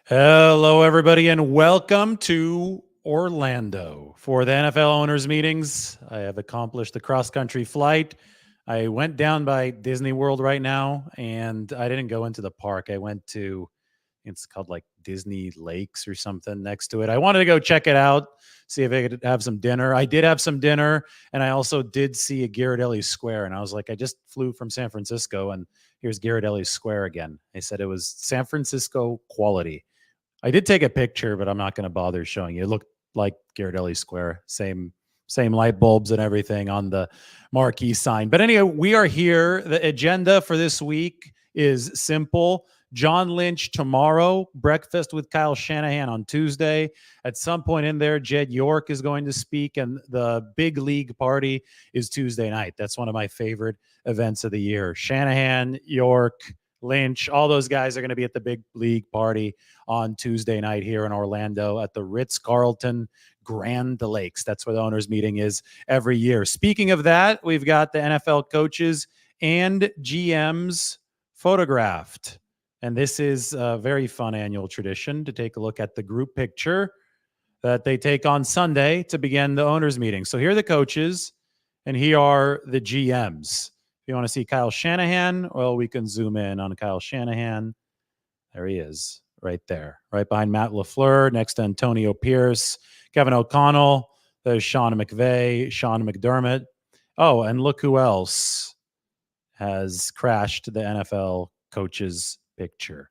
Hello, everybody, and welcome to Orlando for the NFL owners meetings. I have accomplished the cross-country flight. I went down by Disney World right now, and I didn't go into the park. I went to, it's called like Disney Lakes or something next to it. I wanted to go check it out, see if I could have some dinner. I did have some dinner, and I also did see a Ghirardelli Square, and I was like, I just flew from San Francisco, and here's Ghirardelli Square again. They said it was San Francisco quality. I did take a picture, but I'm not going to bother showing you. It looked like Ghirardelli Square, same light bulbs and everything on the marquee sign. But anyway, we are here. The agenda for this week is simple. John Lynch tomorrow, breakfast with Kyle Shanahan on Tuesday. At some point in there, Jed York is going to speak, and the big league party is Tuesday night. That's one of my favorite events of the year. Shanahan, York, Lynch, all those guys are going to be at the big league party on Tuesday night here in Orlando at the Ritz-Carlton Grand Lakes. That's where the owners meeting is every year. Speaking of that, we've got the NFL coaches and GMs photographed. And this is a very fun annual tradition to take a look at the group picture that they take on Sunday to begin the owners meeting. So here are the coaches, and here are the GMs. If you want to see Kyle Shanahan, well, we can zoom in on Kyle Shanahan. There he is, right there, right behind Matt LaFleur, next to Antonio Pierce, Kevin O'Connell. There's Sean McVay, Sean McDermott. Oh, and look who else has crashed the NFL coaches picture.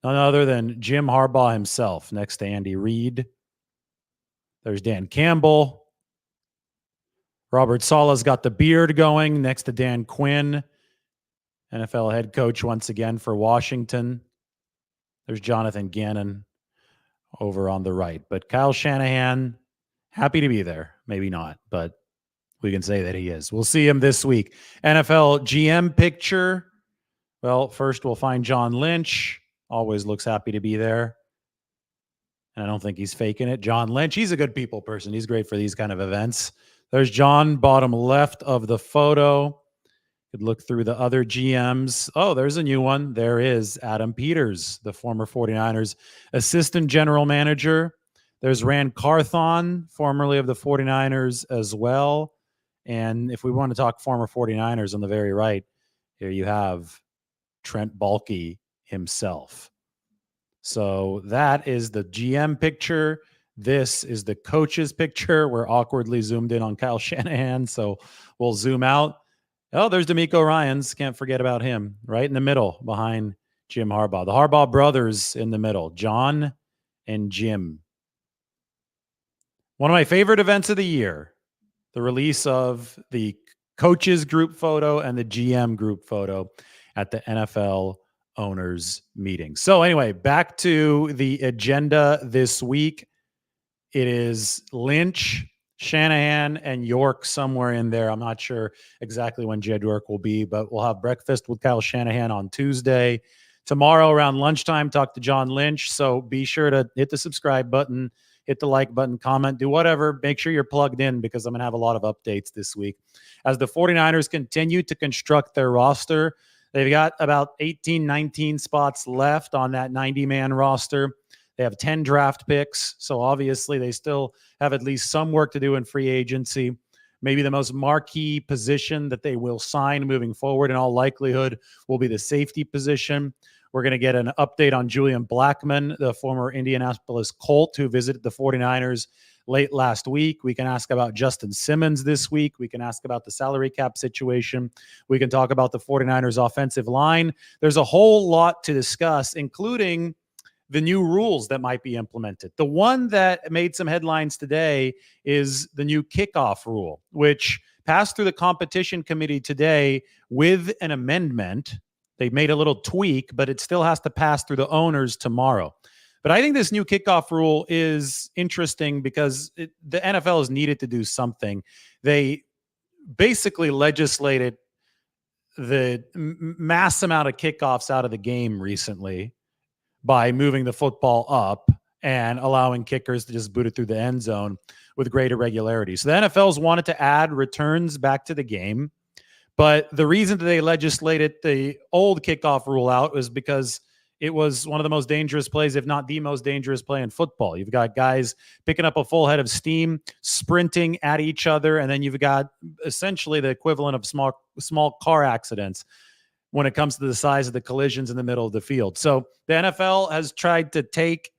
None other than Jim Harbaugh himself, next to Andy Reid. There's Dan Campbell. Robert Sala's got the beard going next to Dan Quinn, NFL head coach once again for Washington. There's Jonathan Gannon over on the right. But Kyle Shanahan, happy to be there. Maybe not, but we can say that he is. We'll see him this week. NFL GM picture. Well, first we'll find John Lynch. Always looks happy to be there. And I don't think he's faking it. John Lynch, he's a good people person. He's great for these kind of events. There's John, bottom left of the photo. Could look through the other GMs. Oh, there's a new one. There is Adam Peters, the former 49ers assistant general manager. There's Rand Carthon, formerly of the 49ers as well. And if we want to talk former 49ers on the very right, here you have Trent Baalke himself. So that is the GM picture. This is the coach's picture. We're awkwardly zoomed in on Kyle Shanahan, so we'll zoom out. Oh, there's D'Amico Ryans. Can't forget about him. Right in the middle behind Jim Harbaugh. The Harbaugh brothers in the middle, John and Jim. One of my favorite events of the year, the release of the coaches group photo and the GM group photo at the NFL owners meeting. So anyway, back to the agenda this week. It is Lynch, Shanahan, and York somewhere in there. I'm not sure exactly when Jed York will be, but we'll have breakfast with Kyle Shanahan on Tuesday. Tomorrow around lunchtime, talk to John Lynch. So be sure to hit the subscribe button, hit the like button, comment, do whatever. Make sure you're plugged in because I'm going to have a lot of updates this week. As the 49ers continue to construct their roster, they've got about 18, 19 spots left on that 90-man roster. They have 10 draft picks, so obviously they still have at least some work to do in free agency. Maybe the most marquee position that they will sign moving forward in all likelihood will be the safety position. We're going to get an update on Julian Blackmon, the former Indianapolis Colt who visited the 49ers late last week. We can ask about Justin Simmons this week. We can ask about the salary cap situation. We can talk about the 49ers offensive line. There's a whole lot to discuss, including the new rules that might be implemented. The one that made some headlines today is the new kickoff rule, which passed through the competition committee today with an amendment. They made a little tweak, but it still has to pass through the owners tomorrow. But I think this new kickoff rule is interesting because the NFL has needed to do something. They basically legislated the mass amount of kickoffs out of the game recently by moving the football up and allowing kickers to just boot it through the end zone with greater regularity. So the NFL's wanted to add returns back to the game. But the reason that they legislated the old kickoff rule out was because it was one of the most dangerous plays, if not the most dangerous play in football. You've got guys picking up a full head of steam, sprinting at each other, and then you've got essentially the equivalent of small car accidents when it comes to the size of the collisions in the middle of the field. So the NFL has tried to take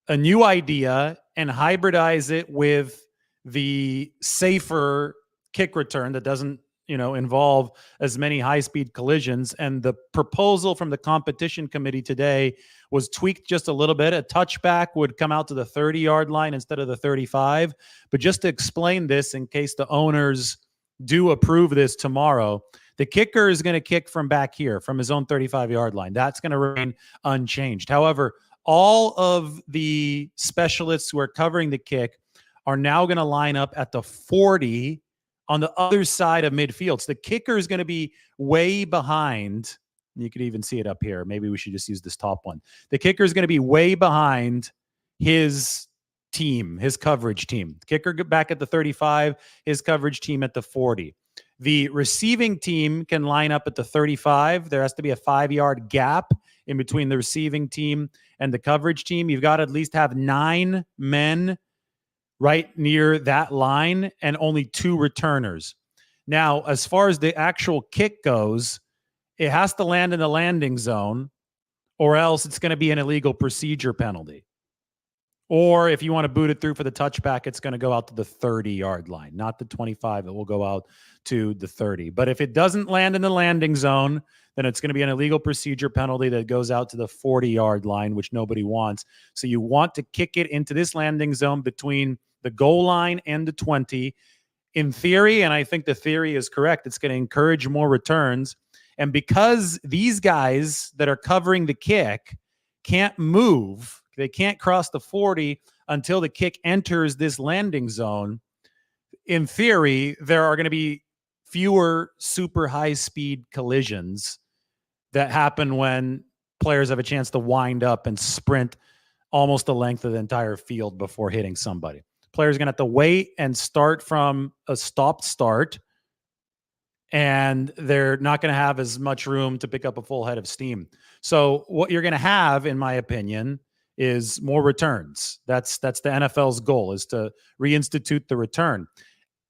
a new idea and hybridize it with the safer kick return that doesn't involve as many high-speed collisions. And the proposal from the competition committee today was tweaked just a little bit. A touchback would come out to the 30-yard line instead of the 35. But just to explain this, in case the owners do approve this tomorrow, the kicker is going to kick from back here, from his own 35-yard line. That's going to remain unchanged. However, all of the specialists who are covering the kick are now going to line up at the 40 on the other side of midfield. So the kicker is going to be way behind. You could even see it up here. Maybe we should just use this top one. The kicker is going to be way behind his team, his coverage team. Kicker back at the 35, his coverage team at the 40. The receiving team can line up at the 35. There has to be a 5-yard gap in between the receiving team and the coverage team. You've got to at least have 9 men right near that line and only 2 returners. Now, as far as the actual kick goes, it has to land in the landing zone, or else it's going to be an illegal procedure penalty. Or if you want to boot it through for the touchback, it's going to go out to the 30-yard line, not the 25. It will go out to the 30. But if it doesn't land in the landing zone, then it's going to be an illegal procedure penalty that goes out to the 40-yard line, which nobody wants. So you want to kick it into this landing zone between the goal line and the 20. In theory, and I think the theory is correct, it's going to encourage more returns. And because these guys that are covering the kick can't move, they can't cross the 40 until the kick enters this landing zone, in theory, there are going to be fewer super high-speed collisions that happen when players have a chance to wind up and sprint almost the length of the entire field before hitting somebody. Players are going to have to wait and start from a stopped start, and they're not going to have as much room to pick up a full head of steam. So what you're going to have, in my opinion, is more returns. That's the NFL's goal, is to reinstitute the return.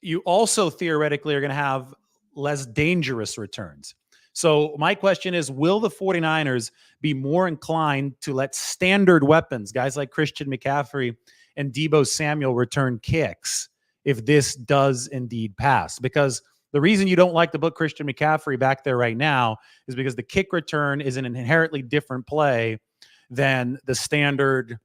You also theoretically are going to have less dangerous returns. So my question is, will the 49ers be more inclined to let standard weapons, guys like Christian McCaffrey and Deebo Samuel, return kicks if this does indeed pass? Because the reason you don't like to put Christian McCaffrey back there right now is because the kick return is an inherently different play than the standard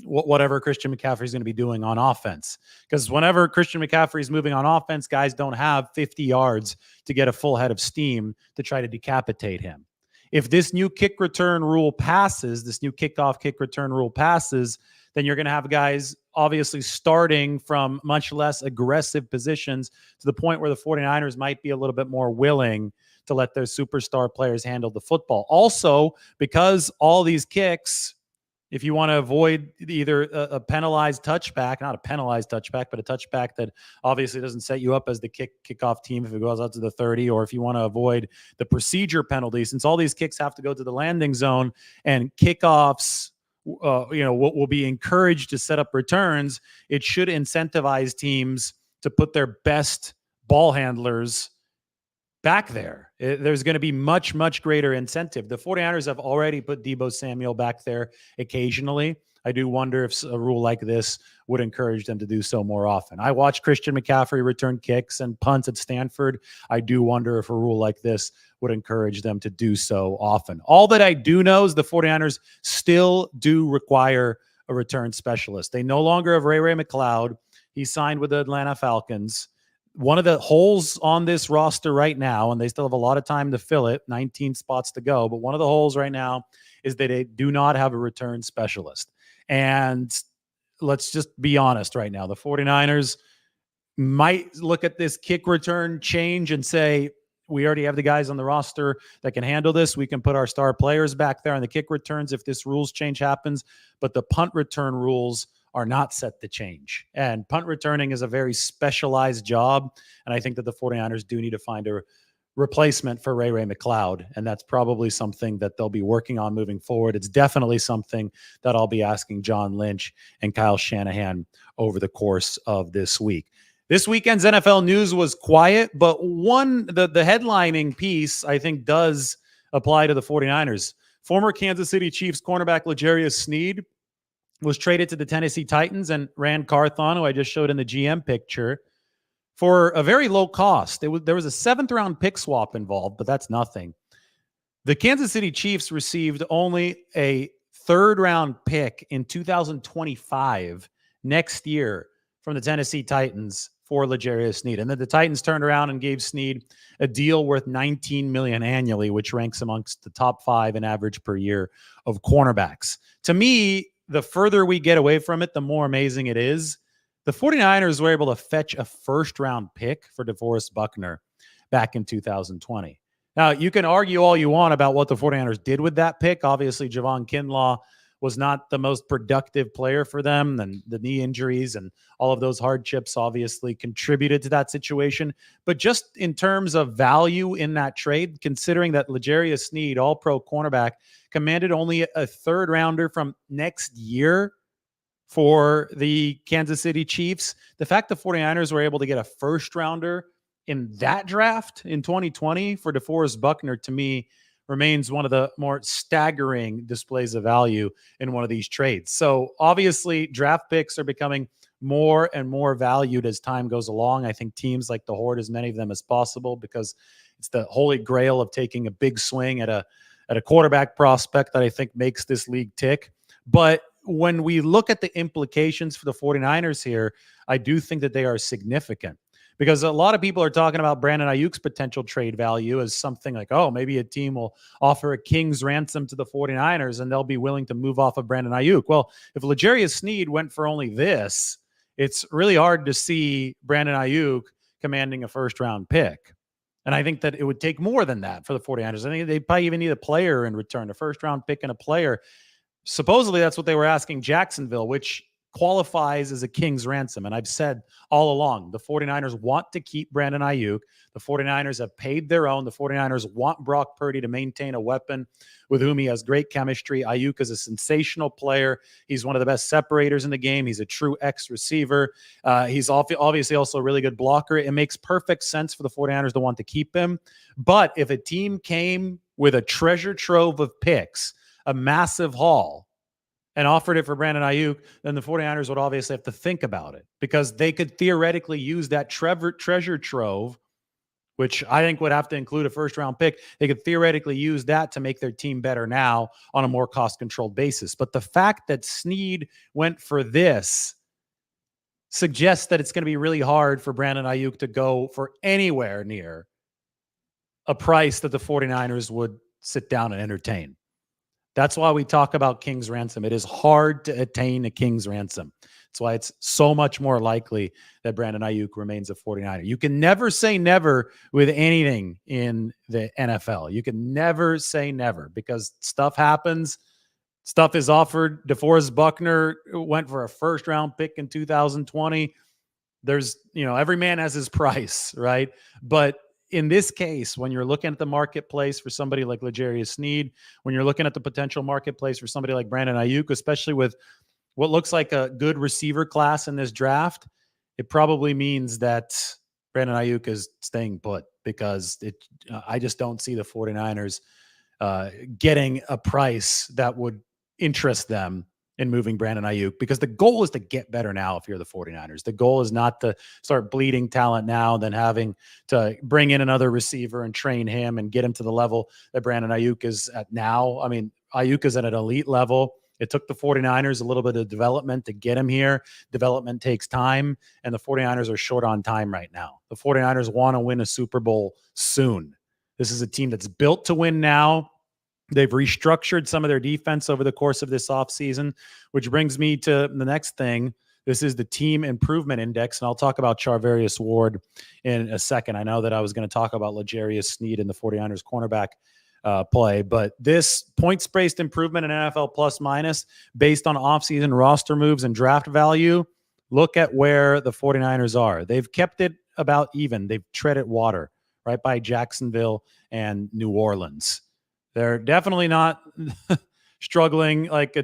whatever Christian McCaffrey is going to be doing on offense. Because whenever Christian McCaffrey is moving on offense, guys don't have 50 yards to get a full head of steam to try to decapitate him. If this new kick return rule passes, this new kickoff kick return rule passes, then you're going to have guys obviously starting from much less aggressive positions to the point where the 49ers might be a little bit more willing to let their superstar players handle the football. Also, because all these kicks, if you want to avoid either a penalized touchback, not a penalized touchback, but a touchback that obviously doesn't set you up as the kickoff team if it goes out to the 30, or if you want to avoid the procedure penalty, since all these kicks have to go to the landing zone and kickoffs, will be encouraged to set up returns, it should incentivize teams to put their best ball handlers back there. There's going to be much, much greater incentive. The 49ers have already put Deebo Samuel back there occasionally. I do wonder if a rule like this would encourage them to do so more often. I watched Christian McCaffrey return kicks and punts at Stanford. I do wonder if a rule like this would encourage them to do so often. All that I do know is the 49ers still do require a return specialist. They no longer have Ray McLeod. He signed with the Atlanta Falcons. One of the holes on this roster right now, and they still have a lot of time to fill it, 19 spots to go, but one of the holes right now is that they do not have a return specialist. And let's just be honest right now. The 49ers might look at this kick return change and say, we already have the guys on the roster that can handle this. We can put our star players back there on the kick returns if this rules change happens. But the punt return rules are not set to change. And punt returning is a very specialized job. And I think that the 49ers do need to find a replacement for Ray McLeod. And that's probably something that they'll be working on moving forward. It's definitely something that I'll be asking John Lynch and Kyle Shanahan over the course of this week. This weekend's NFL news was quiet, but the headlining piece, I think, does apply to the 49ers. Former Kansas City Chiefs cornerback L'Jarius Sneed was traded to the Tennessee Titans, and Rand Carthon, who I just showed in the GM picture, for a very low cost. There was a 7th-round pick swap involved, but that's nothing. The Kansas City Chiefs received only a 3rd-round pick in 2025, next year, from the Tennessee Titans for L'Jarius Sneed. And then the Titans turned around and gave Sneed a deal worth $19 million annually, which ranks amongst the top 5 in average per year of cornerbacks. To me, the further we get away from it, the more amazing it is. The 49ers were able to fetch a 1st-round pick for DeForest Buckner back in 2020. Now, you can argue all you want about what the 49ers did with that pick. Obviously, Javon Kinlaw was not the most productive player for them, and the knee injuries and all of those hardships obviously contributed to that situation. But just in terms of value in that trade, considering that L'Jarius Sneed, all-pro cornerback, commanded only a 3rd-rounder from next year for the Kansas City Chiefs, the fact the 49ers were able to get a 1st-rounder in that draft in 2020 for DeForest Buckner, to me, remains one of the more staggering displays of value in one of these trades. So obviously, draft picks are becoming more and more valued as time goes along. I think teams like the hoard as many of them as possible, because it's the holy grail of taking a big swing at a quarterback prospect that I think makes this league tick. But when we look at the implications for the 49ers here, I do think that they are significant, because a lot of people are talking about Brandon Aiyuk's potential trade value as something like, oh, maybe a team will offer a king's ransom to the 49ers and they'll be willing to move off of Brandon Aiyuk. Well, if L'Jarius Sneed went for only this, it's really hard to see Brandon Aiyuk commanding a 1st-round pick. And I think that it would take more than that for the 49ers. I think they probably even need a player in return, a 1st-round pick and a player. Supposedly, that's what they were asking Jacksonville, which qualifies as a king's ransom. And I've said all along, the 49ers want to keep Brandon Aiyuk. The 49ers have paid their own. The 49ers want Brock Purdy to maintain a weapon with whom he has great chemistry. Aiyuk is a sensational player. He's one of the best separators in the game. He's a true X receiver. He's obviously also a really good blocker. It makes perfect sense for the 49ers to want to keep him. But if a team came with a treasure trove of picks, a massive haul, and offered it for Brandon Aiyuk, then the 49ers would obviously have to think about it, because they could theoretically use that treasure trove, which I think would have to include a 1st-round pick. They could theoretically use that to make their team better now on a more cost-controlled basis. But the fact that Sneed went for this suggests that it's going to be really hard for Brandon Aiyuk to go for anywhere near a price that the 49ers would sit down and entertain. That's why we talk about king's ransom. It is hard to attain a king's ransom. That's why it's so much more likely that Brandon Aiyuk remains a 49er. You can never say never with anything in the NFL. You can never say never, because stuff happens. Stuff is offered. DeForest Buckner went for a 1st-round pick in 2020. There's, every man has his price, right? But in this case, when you're looking at the marketplace for somebody like L'Jarius Sneed, when you're looking at the potential marketplace for somebody like Brandon Aiyuk, especially with what looks like a good receiver class in this draft, it probably means that Brandon Aiyuk is staying put, because I just don't see the 49ers getting a price that would interest them in moving Brandon Aiyuk, because the goal is to get better now. If you're the 49ers, the goal is not to start bleeding talent now, then having to bring in another receiver and train him and get him to the level that Brandon Aiyuk is at now. I mean, Aiyuk is at an elite level. It took the 49ers a little bit of development to get him here. Development takes time, and the 49ers are short on time right now. The 49ers want to win a Super Bowl soon. This is a team that's built to win now. They've restructured some of their defense over the course of this offseason, which brings me to the next thing. This is the Team Improvement Index, and I'll talk about Charvarius Ward in a second. I know that I was going to talk about L'Jarius Sneed and the 49ers cornerback play, but this points-based improvement in NFL plus minus based on offseason roster moves and draft value, look at where the 49ers are. They've kept it about even. They've treaded water right by Jacksonville and New Orleans. They're definitely not struggling like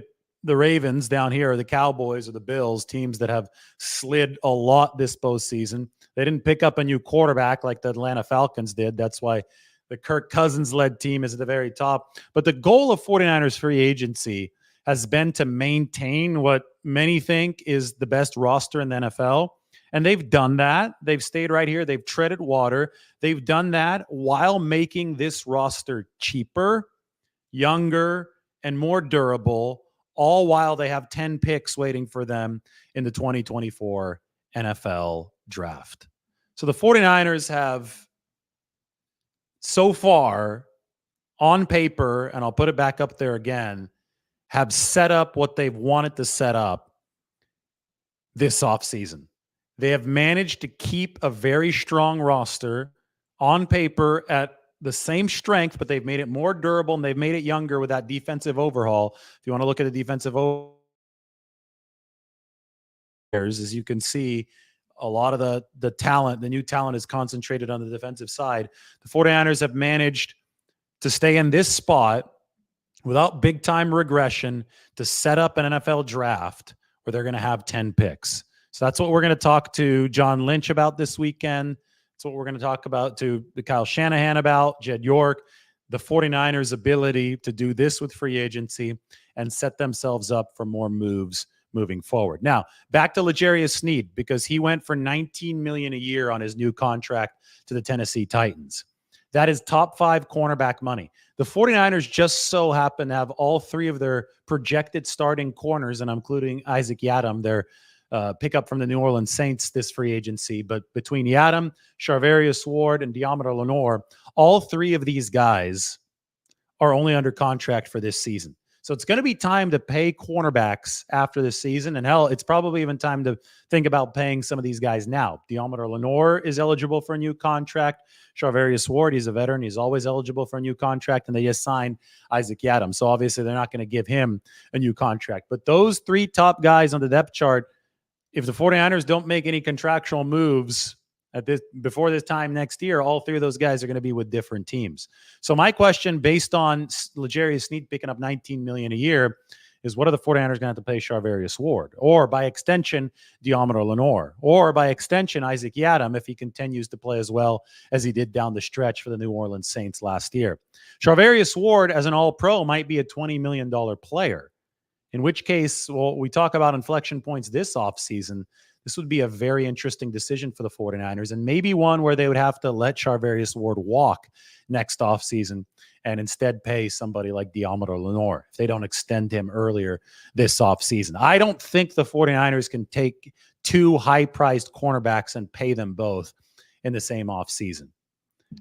the Ravens down here, or the Cowboys or the Bills, teams that have slid a lot this postseason. They didn't pick up a new quarterback like the Atlanta Falcons did. That's why the Kirk Cousins-led team is at the very top. But the goal of 49ers free agency has been to maintain what many think is the best roster in the NFL. And they've done that. They've stayed right here. They've treaded water. They've done that while making this roster cheaper, younger, and more durable, all while they have 10 picks waiting for them in the 2024 NFL draft. So the 49ers have so far on paper, and I'll put it back up there again, have set up what they've wanted to set up this offseason. They have managed to keep a very strong roster on paper at the same strength, but they've made it more durable and they've made it younger with that defensive overhaul. If you want to look at the defensive overhaul, as you can see, a lot of the talent, the new talent is concentrated on the defensive side. The 49ers have managed to stay in this spot without big time regression to set up an NFL draft where they're going to have 10 picks. So that's what we're going to talk to John Lynch about this weekend. That's what we're going to talk about to Kyle Shanahan about, Jed York, the 49ers' ability to do this with free agency and set themselves up for more moves moving forward. Now, back to L'Jarius Sneed, because he went for $19 million a year on his new contract to the Tennessee Titans. That is top 5 cornerback money. The 49ers just so happen to have all 3 of their projected starting corners, and I'm including Isaac Yiadom, their pickup from the New Orleans Saints this free agency. But between Yiadom, Charvarius Ward, and Deommodore Lenoir, all 3 of these guys are only under contract for this season. So it's going to be time to pay cornerbacks after this season. And hell, it's probably even time to think about paying some of these guys now. Deommodore Lenoir is eligible for a new contract. Charvarius Ward, he's a veteran. He's always eligible for a new contract. And they just signed Isaac Yiadom. So obviously they're not going to give him a new contract. But those 3 top guys on the depth chart, if the 49ers don't make any contractual moves before this time next year, all 3 of those guys are going to be with different teams. So my question, based on L'Jarius Sneed picking up $19 million a year, is what are the 49ers going to have to pay Charvarius Ward? Or by extension, Deommodore Lenoir? Or by extension, Isaac Yiadom, if he continues to play as well as he did down the stretch for the New Orleans Saints last year? Charvarius Ward, as an all-pro, might be a $20 million player. In which case, well, we talk about inflection points this offseason. This would be a very interesting decision for the 49ers, and maybe one where they would have to let Charvarius Ward walk next offseason and instead pay somebody like Deommodore Lenoir if they don't extend him earlier this offseason. I don't think the 49ers can take 2 high-priced cornerbacks and pay them both in the same offseason.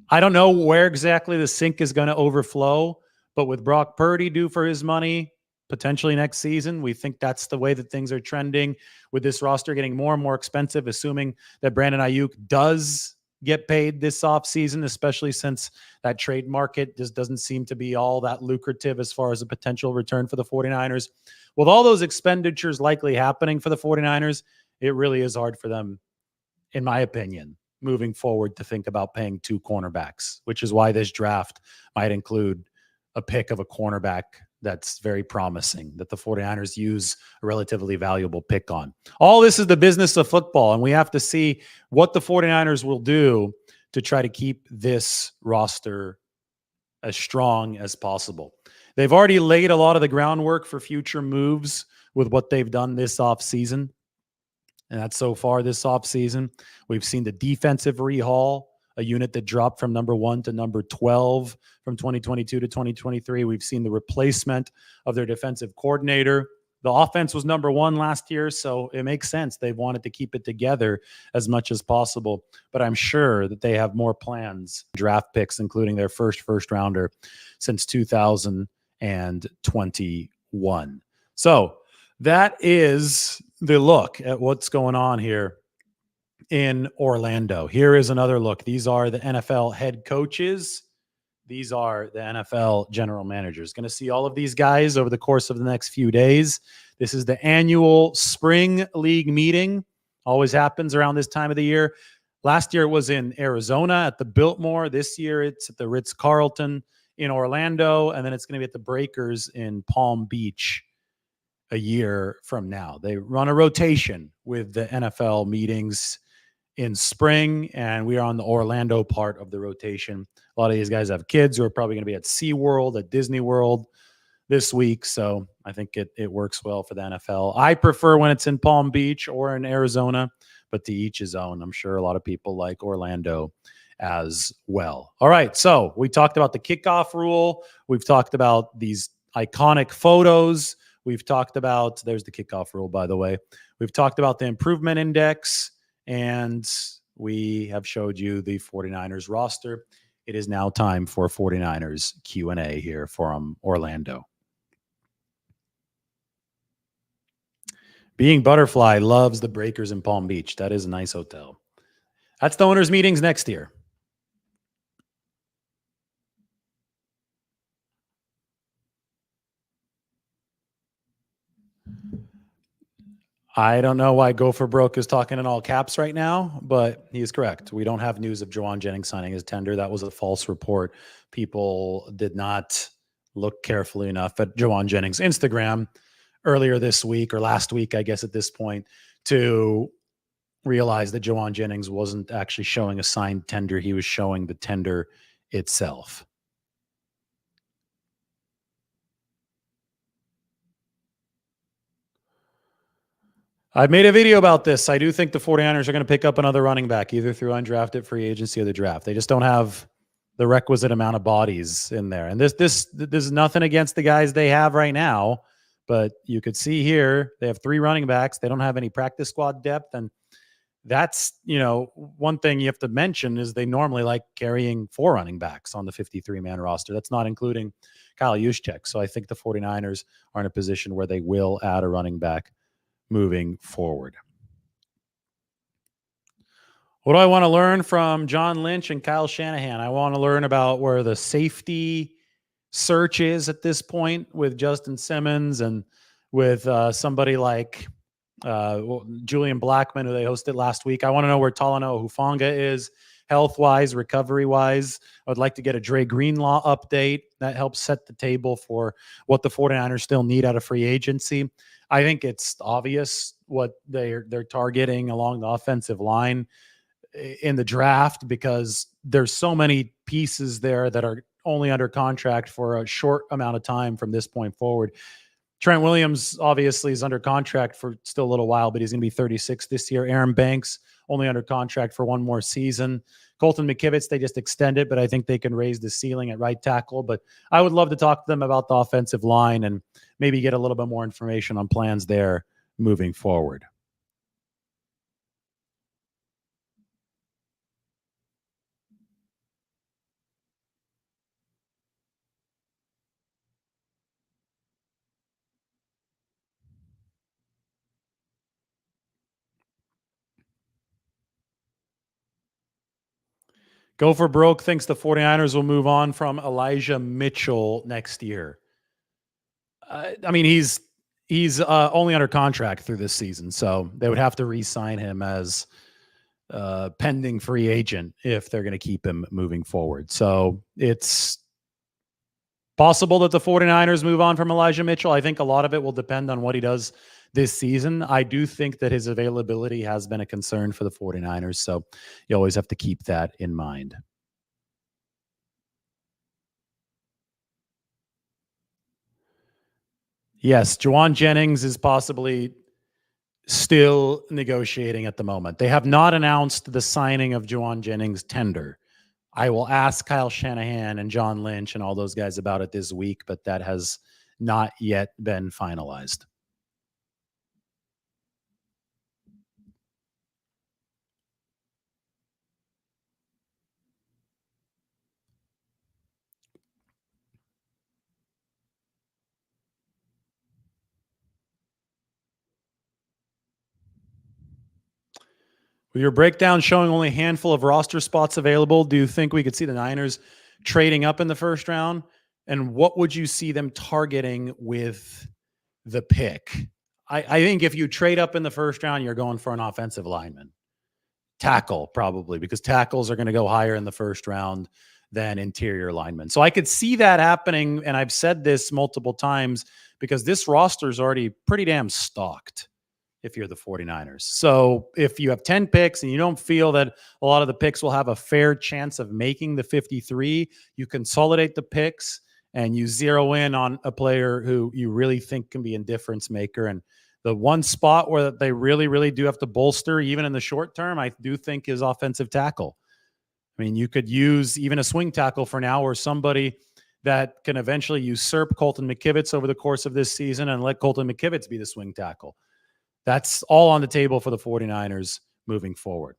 I don't know where exactly the sink is going to overflow, but with Brock Purdy due for his money, potentially next season, we think that's the way that things are trending, with this roster getting more and more expensive, assuming that Brandon Aiyuk does get paid this offseason, especially since that trade market just doesn't seem to be all that lucrative as far as a potential return for the 49ers. With all those expenditures likely happening for the 49ers, it really is hard for them, in my opinion, moving forward to think about paying 2 cornerbacks, which is why this draft might include a pick of a cornerback that's very promising, that the 49ers use a relatively valuable pick on. All this is the business of football, and we have to see what the 49ers will do to try to keep this roster as strong as possible. They've already laid a lot of the groundwork for future moves with what they've done this offseason. And that's so far this offseason. We've seen the defensive rehaul, a unit that dropped from number 1 to number 12 from 2022 to 2023. We've seen the replacement of their defensive coordinator. The offense was number 1 last year, so it makes sense. They've wanted to keep it together as much as possible. But I'm sure that they have more plans, draft picks, including their first rounder since 2021. So that is the look at what's going on here in Orlando. Here is another look. These are the NFL head coaches. These are the NFL general managers. Going to see all of these guys over the course of the next few days. This is the annual spring league meeting. Always happens around this time of the year. Last year it was in Arizona at the Biltmore. This year it's at the Ritz-Carlton in Orlando, and then it's going to be at the Breakers in Palm Beach a year from now. They run a rotation with the NFL meetings in spring, and we are on the Orlando part of the rotation. A lot of these guys have kids who are probably going to be at SeaWorld, at Disney World this week, so I think it works well for the NFL. I prefer when it's in Palm Beach or in Arizona, but to each his own. I'm sure a lot of people like Orlando as well. All right, so we talked about the kickoff rule. We've talked about these iconic photos. We've talked about, there's the kickoff rule, by the way. We've talked about the improvement index, and we have showed you the 49ers roster. It is now time for 49ers Q&A here from Orlando. Being Butterfly loves the Breakers in Palm Beach. That is a nice hotel. That's the owners' meetings next year. I don't know why Go for Broke is talking in all caps right now, but he is correct. We don't have news of Juwan Jennings signing his tender. That was a false report. People did not look carefully enough at Juwan Jennings' Instagram earlier this week, or last week, I guess at this point, to realize that Juwan Jennings wasn't actually showing a signed tender. He was showing the tender itself. I've made a video about this. I do think the 49ers are going to pick up another running back, either through undrafted free agency or the draft. They just don't have the requisite amount of bodies in there. And this is nothing against the guys they have right now, but you could see here they have 3 running backs. They don't have any practice squad depth, and that's, one thing you have to mention is they normally like carrying 4 running backs on the 53-man roster. That's not including Kyle Juszczyk. So I think the 49ers are in a position where they will add a running back moving forward. What do I want to learn from John Lynch and Kyle Shanahan? I want to learn about where the safety search is at this point with Justin Simmons and with somebody like Julian Blackmon, who they hosted last week. I want to know where Talanoa Hufanga is health-wise, recovery-wise. I would like to get a Dre Greenlaw update. That helps set the table for what the 49ers still need out of free agency. I think it's obvious what they're targeting along the offensive line in the draft, because there's so many pieces there that are only under contract for a short amount of time from this point forward. Trent Williams obviously is under contract for still a little while, but he's going to be 36 this year. Aaron Banks only under contract for 1 more season. Colton McKivitz, they just extended, but I think they can raise the ceiling at right tackle. But I would love to talk to them about the offensive line and maybe get a little bit more information on plans there moving forward. Go for Broke thinks the 49ers will move on from Elijah Mitchell next year. I mean, he's only under contract through this season, so they would have to re-sign him as pending free agent if they're going to keep him moving forward. So it's possible that the 49ers move on from Elijah Mitchell. I think a lot of it will depend on what he does this season. I do think that his availability has been a concern for the 49ers, so you always have to keep that in mind. Yes, Juwan Jennings is possibly still negotiating at the moment. They have not announced the signing of Juwan Jennings' tender. I will ask Kyle Shanahan and John Lynch and all those guys about it this week, but that has not yet been finalized. With your breakdown showing only a handful of roster spots available, do you think we could see the Niners trading up in the first round? And what would you see them targeting with the pick? I think if you trade up in the first round, you're going for an offensive lineman. tackle, probably, because tackles are going to go higher in the first round than interior linemen. So I could see that happening. And I've said this multiple times because this roster is already pretty damn stocked if you're the 49ers. So if you have 10 picks and you don't feel that a lot of the picks will have a fair chance of making the 53, you consolidate the picks and you zero in on a player who you really think can be a difference maker. And the one spot where they really, really do have to bolster, even in the short term, I do think is offensive tackle. I mean, you could use even a swing tackle for now, or somebody that can eventually usurp Colton McKivitz over the course of this season and let Colton McKivitz be the swing tackle. That's all on the table for the 49ers moving forward.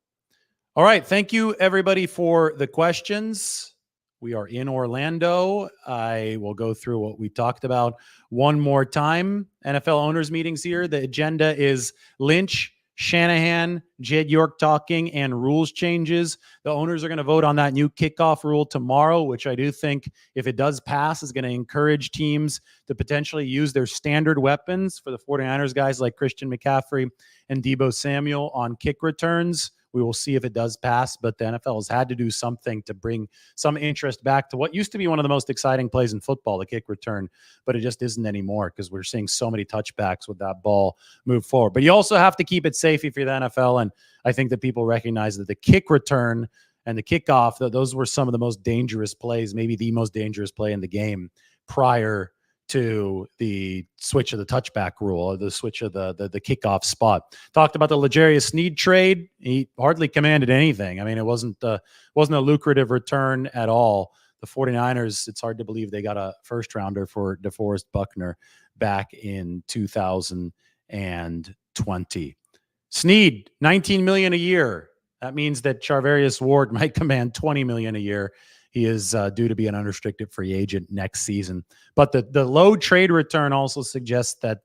All right. Thank you, everybody, for the questions. We are in Orlando. I will go through what we talked about one more time. NFL owners meetings here. The agenda is Lynch, Shanahan, Jed York talking, and rules changes. The owners are going to vote on that new kickoff rule tomorrow, which I do think, if it does pass, is going to encourage teams to potentially use their standard weapons for the 49ers guys like Christian McCaffrey and Deebo Samuel on kick returns. We will see if it does pass, but the NFL has had to do something to bring some interest back to what used to be one of the most exciting plays in football, the kick return, but it just isn't anymore because we're seeing so many touchbacks with that ball move forward. But you also have to keep it safe if you're the NFL, and I think that people recognize that the kick return and the kickoff, those were some of the most dangerous plays, maybe the most dangerous play in the game prior to the switch of the touchback rule, or the switch of the kickoff spot. Talked about the L'Jarius Sneed trade. He hardly commanded anything. I mean, it wasn't a lucrative return at all. The 49ers, it's hard to believe they got a first rounder for DeForest Buckner back in 2020. Sneed, $19 million a year. That means that Charvarius Ward might command $20 million a year. He is due to be an unrestricted free agent next season. But the low trade return also suggests that,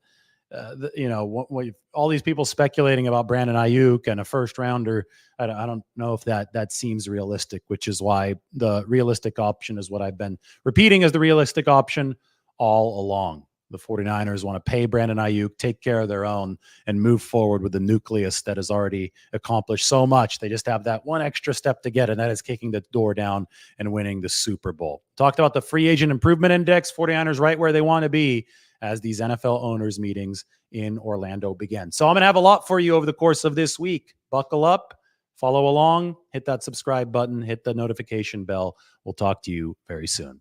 all these people speculating about Brandon Aiyuk and a first rounder, I don't know if that seems realistic, which is why the realistic option is what I've been repeating as the realistic option all along. The 49ers want to pay Brandon Aiyuk, take care of their own, and move forward with the nucleus that has already accomplished so much. They just have that one extra step to get, and that is kicking the door down and winning the Super Bowl. Talked about the free agent improvement index, 49ers right where they want to be as these NFL owners meetings in Orlando begin. So I'm going to have a lot for you over the course of this week. Buckle up, follow along, hit that subscribe button, hit the notification bell. We'll talk to you very soon.